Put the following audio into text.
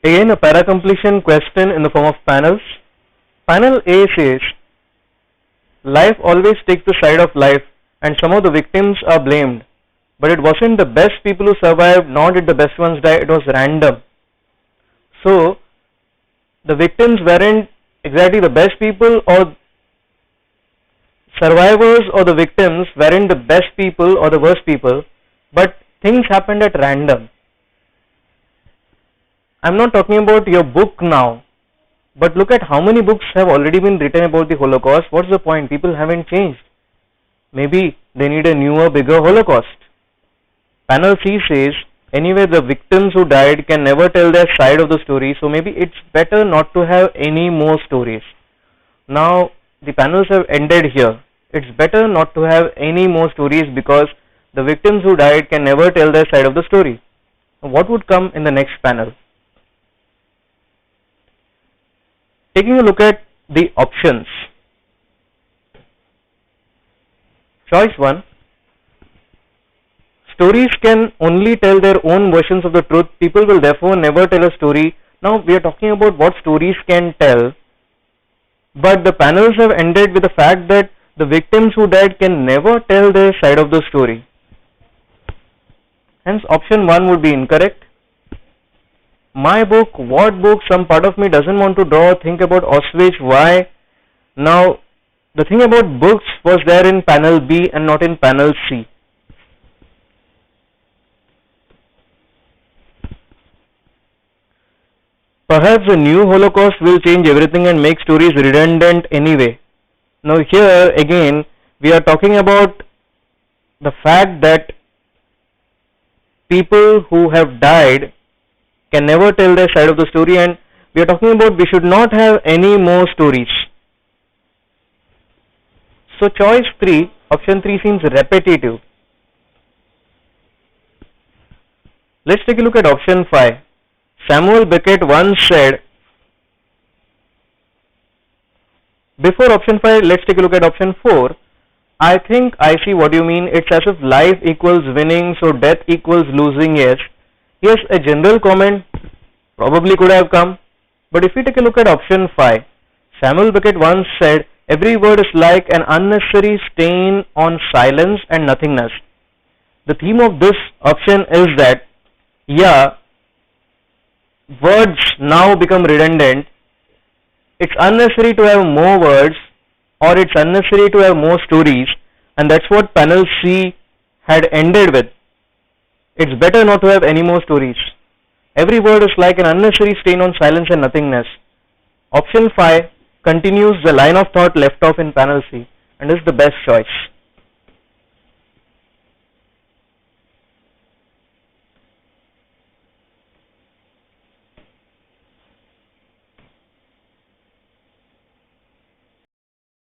Again, a para-completion question in the form of panels. Panel A says, life always takes the side of life and some of the victims are blamed. But it wasn't the best people who survived, nor did the best ones die, it was random. So, the victims weren't exactly the best people, or survivors or the victims weren't the best people or the worst people, but things happened at random. I'm not talking about your book now, but look at how many books have already been written about the Holocaust. What's the point? People haven't changed. Maybe they need a newer, bigger Holocaust. Panel C says, anyway, the victims who died can never tell their side of the story, so maybe it's better not to have any more stories. Now, the panels have ended here. It's better not to have any more stories because the victims who died can never tell their side of the story. What would come in the next panel? Taking a look at the options. Choice 1. Stories can only tell their own versions of the truth. People will therefore never tell a story. Now we are talking about what stories can tell, but the panels have ended with the fact that the victims who died can never tell their side of the story. Hence option 1 would be incorrect. My book, what book? Some part of me doesn't want to draw, think about Auschwitz, why? Now, the thing about books was there in panel B and not in panel C. Perhaps the new Holocaust will change everything and make stories redundant anyway. Now here again, we are talking about the fact that people who have died can never tell their side of the story, and we are talking about we should not have any more stories. So choice 3, option 3 seems repetitive. Let's take a look at option 5. Samuel Beckett once said, before option 5, let's take a look at option 4. I think I see what you mean. It's as if life equals winning, so death equals losing. Yes, a general comment probably could have come. But if we take a look at option 5, Samuel Beckett once said, every word is like an unnecessary stain on silence and nothingness. The theme of this option is that, words now become redundant. It's unnecessary to have more words, or it's unnecessary to have more stories, and that's what panel C had ended with. It's better not to have any more stories. Every word is like an unnecessary stain on silence and nothingness. Option 5 continues the line of thought left off in panel C and is the best choice.